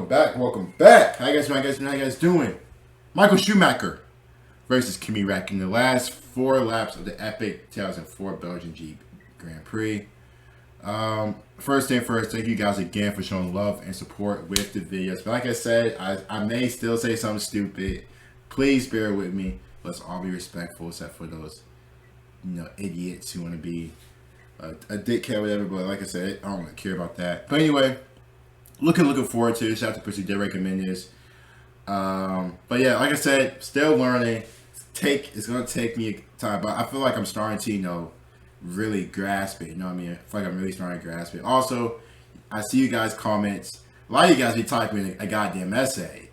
welcome back. How you guys doing? Michael Schumacher versus Kimi Räikkönen. The last 4 laps of the epic 2004 Belgian GP Grand Prix. First thing first, thank you guys again for showing love and support with the videos. But like I said, I may still say something stupid. Please bear with me. Let's all be respectful, except for those, idiots who want to be a dickhead or whatever. But like I said, I don't really care about that. But anyway, looking forward to it. Shout out to Percy, did recommend this. But yeah, like I said, still learning. It's gonna take me time, but I feel like I'm starting to, really grasp it. You know what I mean? I feel like I'm really starting to grasp it. Also, I see you guys' comments. A lot of you guys be typing a goddamn essay.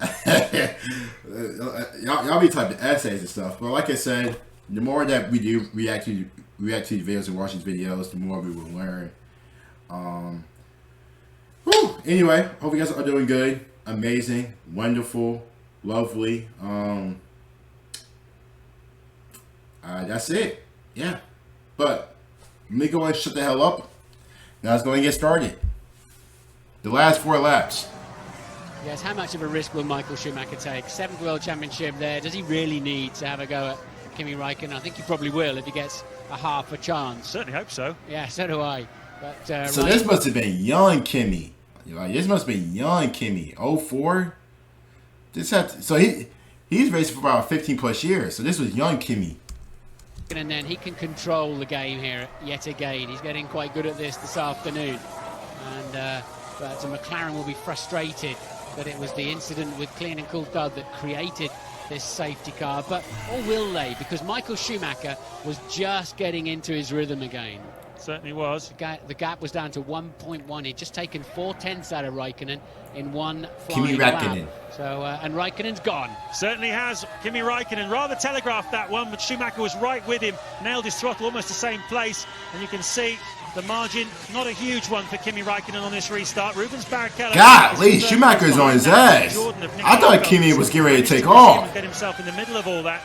y'all be typing essays and stuff. But like I said, the more that we do react to these videos and watch these videos, the more we will learn. Anyway, hope you guys are doing good, amazing, wonderful, lovely. That's it. Yeah. But let me go and shut the hell up. Now let's go and get started. The last 4 laps. Yes, how much of a risk will Michael Schumacher take? 7th World Championship there. Does he really need to have a go at Kimi Räikkönen? I think he probably will if he gets a half a chance. Certainly hope so. Yeah, so do I. But so this must have been young Kimi. This must have been young Kimi. 04? So he's racing for about 15 plus years. So this was young Kimi. And then he can control the game here yet again. He's getting quite good at this afternoon. And but McLaren will be frustrated that it was the incident with Klein and Coulthard that created this safety car. But or will they? Because Michael Schumacher was just getting into his rhythm again. Certainly was. The gap was down to 1.1. He'd just taken 4/10 out of Raikkonen in one Kimi flying Räikkönen. lap. So and Raikkonen's gone. Certainly has. Kimi Räikkönen rather telegraphed that one, but Schumacher was right with him, nailed his throttle almost the same place, and you can see the margin, not a huge one for Kimi Räikkönen on this restart. Rubens Barrichello. Golly, Schumacher's on his ass. I thought Kimi was getting ready to take off. Get himself in the middle of all that.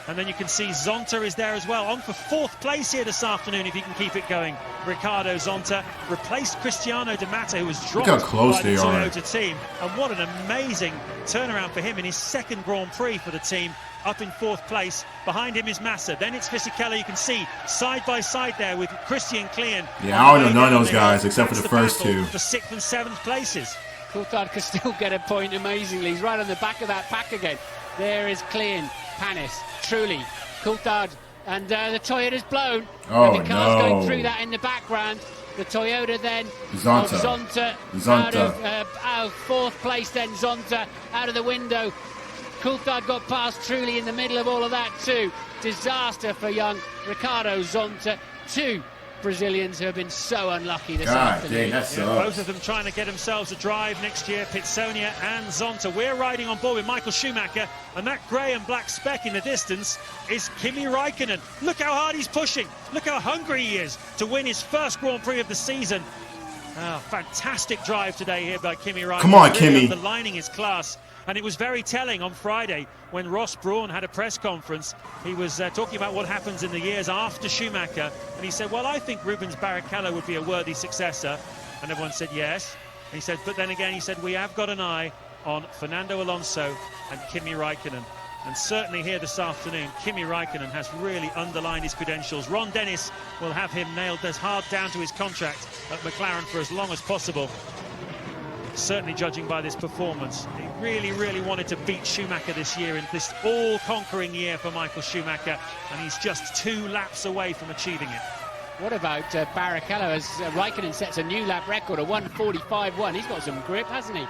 And then you can see Zonta is there as well, on for 4th place here this afternoon if he can keep it going. Ricardo Zonta replaced Cristiano Di Matta, who was dropped Look how close by the they are. Toyota team. And what an amazing turnaround for him in his 2nd Grand Prix for the team, up in 4th place. Behind him is Massa. Then it's Fisichella. You can see side by side there with Christian Klein. Yeah, I don't know none of those guys except for the first 2. For 6th and 7th places. Coulthard can still get a point amazingly. He's right on the back of that pack again. There is Klein, Panis, Truly, Coulthard, and the Toyota's blown. Oh, and the car's no. going through that in the background. The Toyota then, Zonta. out of 4th place then, Zonta out of the window. Coulthard got past Truly in the middle of all of that too. Disaster for young Ricardo Zonta. 2 Brazilians who have been so unlucky this afternoon. Dang, that sucks. Both of them trying to get themselves a drive next year, Pitsonia and Zonta. We're riding on board with Michael Schumacher, and that grey and black speck in the distance is Kimi Räikkönen. Look how hard he's pushing. Look how hungry he is to win his first Grand Prix of the season. Fantastic drive today here by Kimi Räikkönen. Come on, really Kimi. Underlining his class. And it was very telling on Friday when Ross Brawn had a press conference. He was talking about what happens in the years after Schumacher. And he said, well, I think Rubens Barrichello would be a worthy successor. And everyone said yes. And he said, but then again, he said, we have got an eye on Fernando Alonso and Kimi Räikkönen. And certainly here this afternoon, Kimi Räikkönen has really underlined his credentials. Ron Dennis will have him nailed as hard down to his contract at McLaren for as long as possible. Certainly judging by this performance, he really wanted to beat Schumacher this year in this all-conquering year for Michael Schumacher, and he's just 2 laps away from achieving it. What about Barrichello as Raikkonen sets a new lap record, a 1:45.1. He's got some grip, hasn't he?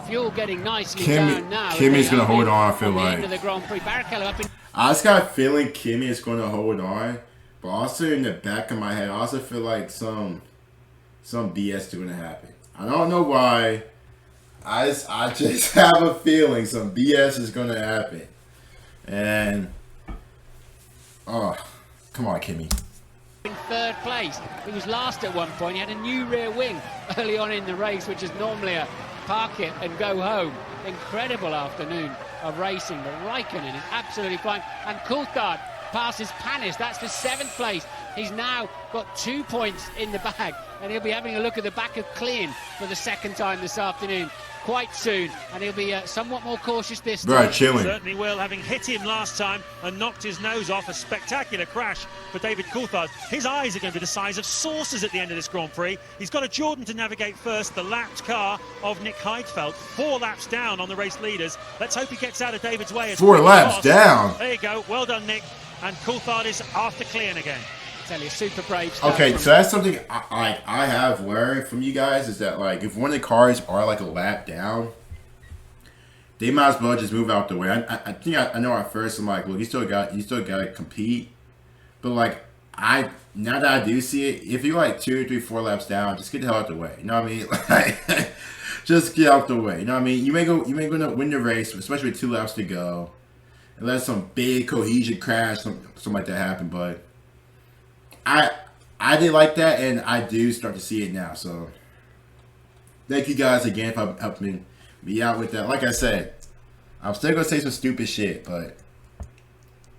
Fuel getting nicely down now. Kimi's going to hold on, I feel like. End of the Grand Prix. Barrichello up in... I just got a feeling Kimi is going to hold on, but also in the back of my head, I also feel like some BS is going to happen. I don't know why. I just have a feeling some BS is going to happen. And, come on, Kimi. In 3rd place. He was last at one point. He had a new rear wing early on in the race, which is normally a park it and go home. Incredible afternoon of racing. But Raikkonen is absolutely flying. And Coulthard passes Panis. That's for 7th place. He's now got 2 points in the bag, and he'll be having a look at the back of Klein for the second time this afternoon quite soon, and he'll be somewhat more cautious this time. Right, chilling. Certainly will, having hit him last time and knocked his nose off. A spectacular crash for David Coulthard. His eyes are going to be the size of saucers at the end of this Grand Prix. He's got a Jordan to navigate first, the lapped car of Nick Heidfeld. 4 laps down on the race leaders. Let's hope he gets out of David's way. 4 laps down. There you go. Well done, Nick. And Coulthard is after Klein again. Tell you, super brave stuff. Okay, so that's something I have learned from you guys, is that, like, if one of the cars are like a lap down, they might as well just move out the way. I think I know at first I'm like, look, you still got to compete, but like now that I do see it, if you're like 2, 3, 4 laps down, just get the hell out the way. You know what I mean? Like, just get out the way. You know what I mean? You may go to win the race, especially with 2 laps to go, unless some big cohesion crash, something like that happen. But I did like that, and I do start to see it now. So thank you guys again for helping me out with that. Like I said, I'm still gonna say some stupid shit, but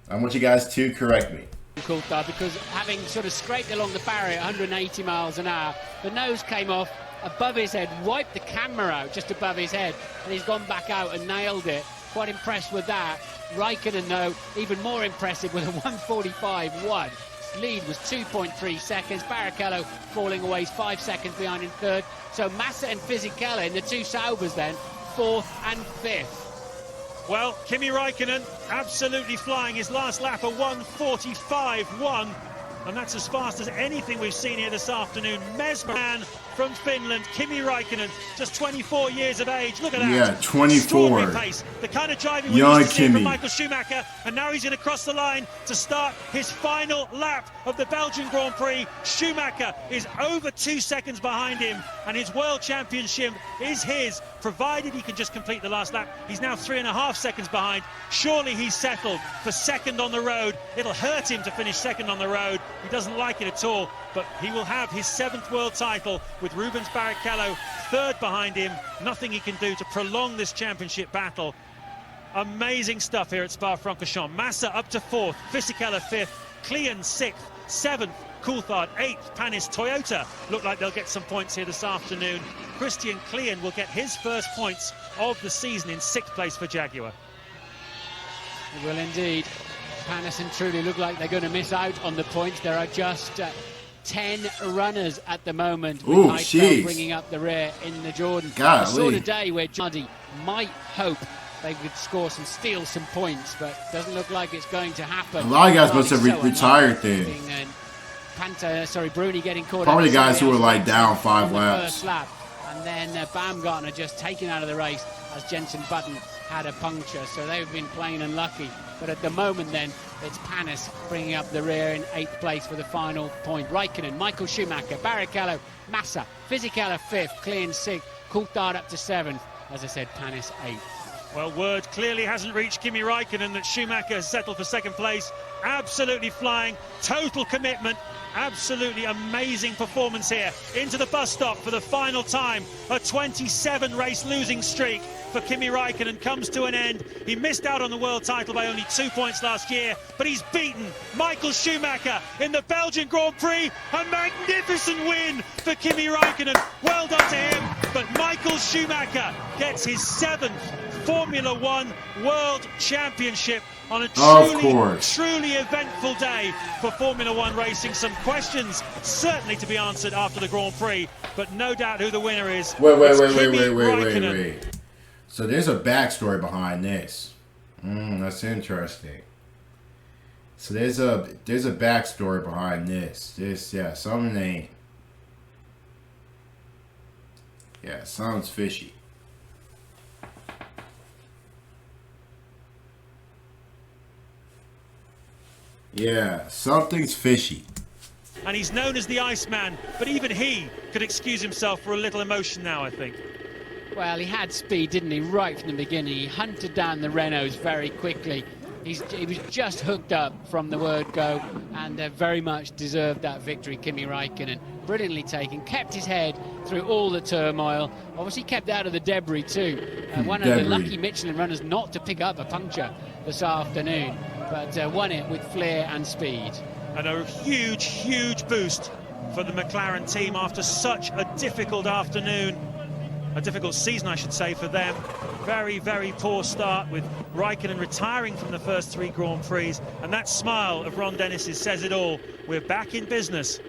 I want you guys to correct me. Coulthard, because having sort of scraped along the barrier at 180 miles an hour, the nose came off above his head, wiped the camera out just above his head, and he's gone back out and nailed it. Quite impressed with that. Raikkonen, though, even more impressive with a 1:45.1. Lead was 2.3 seconds. Barrichello falling away, 5 seconds behind in third. So Massa and Fisichella in the 2 Saubers then, 4th and 5th. Well, Kimi Raikkonen absolutely flying. His last lap, a 1:45.1. And that's as fast as anything we've seen here this afternoon. Mesmeran from Finland, Kimi Raikkonen, just 24 years of age. Look at that. Yeah, 24. Extraordinary pace. The kind of driving we Young used to see from Kimi. Michael Schumacher. And now he's going to cross the line to start his final lap of the Belgian Grand Prix. Schumacher is over 2 seconds behind him, and his world championship is his, provided he can just complete the last lap. He's now 3.5 seconds behind. Surely he's settled for second on the road. It'll hurt him to finish second on the road. He doesn't like it at all, but he will have his 7th world title with Rubens Barrichello third behind him. Nothing he can do to prolong this championship battle. Amazing stuff here at Spa-Francorchamps. Massa up to 4th, Fisichella 5th, Klein 6th, 7th, Coulthard 8th, Panis. Toyota look like they'll get some points here this afternoon. Christian Klein will get his first points of the season in 6th place for Jaguar. It will indeed. Panis and Trulli look like they're going to miss out on the points. There are just 10 runners at the moment, with Heidfeld bringing up the rear in the Jordan. Golly. A sort of day where Jardy might hope they could score some, steal some points, but doesn't look like it's going to happen. A lot of guys must have retired then. Bruni getting caught Probably up. the guys who were like down 5 laps. First lap. And then Baumgartner just taken out of the race as Jenson Button had a puncture. So they've been plain unlucky. But at the moment then, it's Panis bringing up the rear in 8th place for the final point. Raikkonen, Michael Schumacher, Barrichello, Massa, Fisichella 5th, Klein 6th, Coulthard up to 7th. As I said, Panis 8th. Well, word clearly hasn't reached Kimi Raikkonen that Schumacher has settled for 2nd place. Absolutely flying, total commitment, absolutely amazing performance here. Into the bus stop for the final time. A 27 race losing streak for Kimi Raikkonen comes to an end. He missed out on the world title by only 2 points last year, but he's beaten Michael Schumacher in the Belgian Grand Prix. A magnificent win for Kimi Raikkonen. Well done to him, but Michael Schumacher gets his 7th Formula One World Championship on a truly eventful day for Formula One racing. Some questions certainly to be answered after the Grand Prix, but no doubt who the winner is. Wait. So there's a backstory behind this. That's interesting. So there's a backstory behind this. Sounds fishy. Yeah, something's fishy. And he's known as the Iceman, but even he could excuse himself for a little emotion now, I think. Well, he had speed, didn't he, right from the beginning. He hunted down the Renaults very quickly. He was just hooked up from the word go, and very much deserved that victory, Kimi Raikkonen. Brilliantly taken, kept his head through all the turmoil. Obviously kept out of the debris too. One of the lucky Michelin runners not to pick up a puncture this afternoon, but won it with flair and speed. and a huge, huge boost for the McLaren team after such a difficult afternoon. A difficult season, I should say, for them. Very, very poor start with Raikkonen retiring from the first 3 Grand Prix. And that smile of Ron Dennis's says it all. We're back in business.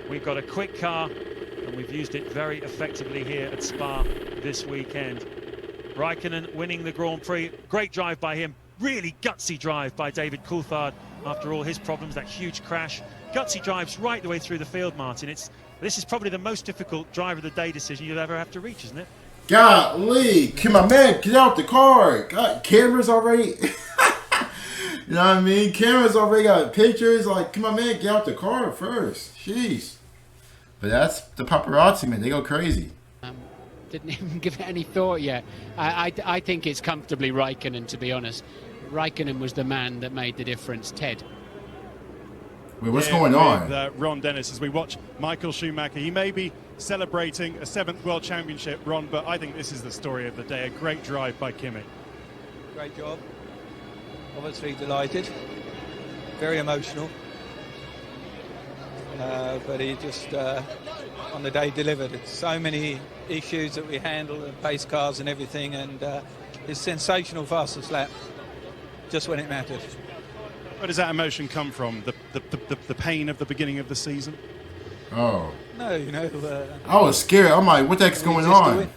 We've got a quick car, and we've used it very effectively here at Spa this weekend. Raikkonen winning the Grand Prix. Great drive by him. Really gutsy drive by David Coulthard after all his problems, that huge crash. Gutsy drives right the way through the field, Martin. This is probably the most difficult driver of the day decision you'll ever have to reach, isn't it? Golly, can my man get out the car? God, cameras already. You know what I mean? Cameras already got pictures. Like, can my man get out the car first? Jeez. But that's the paparazzi, man. They go crazy. Didn't even give it any thought yet. I think it's comfortably Raikkonen, to be honest. Raikkonen was the man that made the difference. Ted. Wait, what's going on? With, Ron Dennis, as we watch Michael Schumacher, he may be celebrating a 7th World Championship, Ron, but I think this is the story of the day. A great drive by Kimi. Great job. Obviously delighted. Very emotional. But he just, on the day, delivered. It's so many issues that we handle, the pace cars and everything, and his sensational fastest lap, just when it mattered. Where does that emotion come from? The pain of the beginning of the season? Oh. No, you know. I was scared. I'm like, what the heck's going on?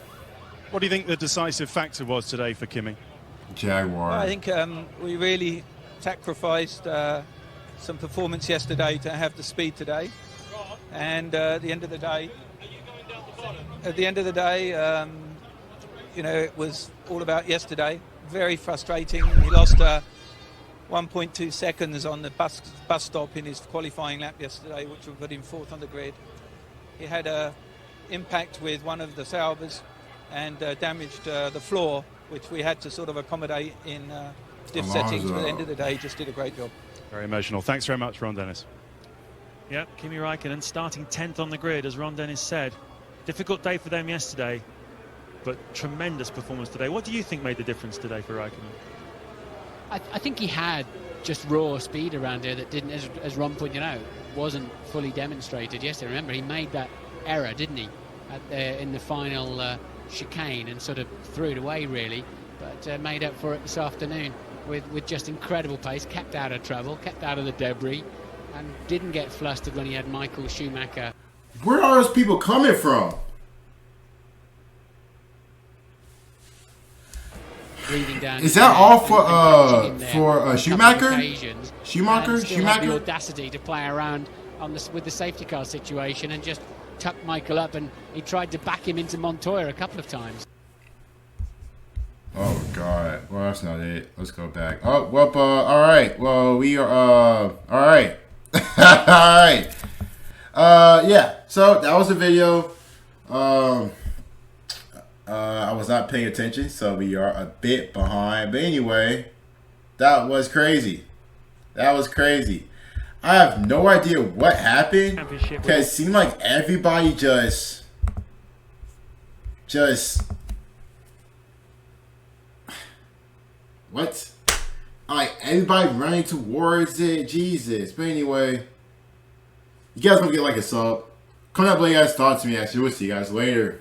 What do you think the decisive factor was today for Kimi? Jaguar. I think we really sacrificed some performance yesterday to have the speed today. And at the end of the day, you know, it was all about yesterday. Very frustrating. He lost 1.2 seconds on the bus stop in his qualifying lap yesterday, which would put him 4th on the grid. He had a impact with one of the salvers and damaged the floor, which we had to sort of accommodate in diff settings. But at the end of the day, he just did a great job. Very emotional. Thanks very much, Ron Dennis. Yep, Kimi Raikkonen starting 10th on the grid, as Ron Dennis said. Difficult day for them yesterday, but tremendous performance today. What do you think made the difference today for Raikkonen? I think he had just raw speed around here that didn't, as Ron pointed out, wasn't fully demonstrated yesterday. Remember, he made that error, didn't he, in the final chicane, and sort of threw it away, really, but made up for it this afternoon with just incredible pace, kept out of trouble, kept out of the debris, and didn't get flustered when he had Michael Schumacher. Where are those people coming from? Breathing down. Is that all for Schumacher? Schumacher had the audacity to play around with the safety car situation and just tuck Michael up, and he tried to back him into Montoya a couple of times. Oh God! Well, that's not it. Let's go back. Oh, well, all right. Well, we are all right. All right. Yeah. So that was the video. I was not paying attention, so we are a bit behind. But anyway, that was crazy. That was crazy. I have no idea what happened, because it seemed like everybody just what? Like, everybody running towards it. Jesus. But anyway, you guys gonna get like a sub. Comment down below, you guys thoughts to me. Actually, we'll see you guys later.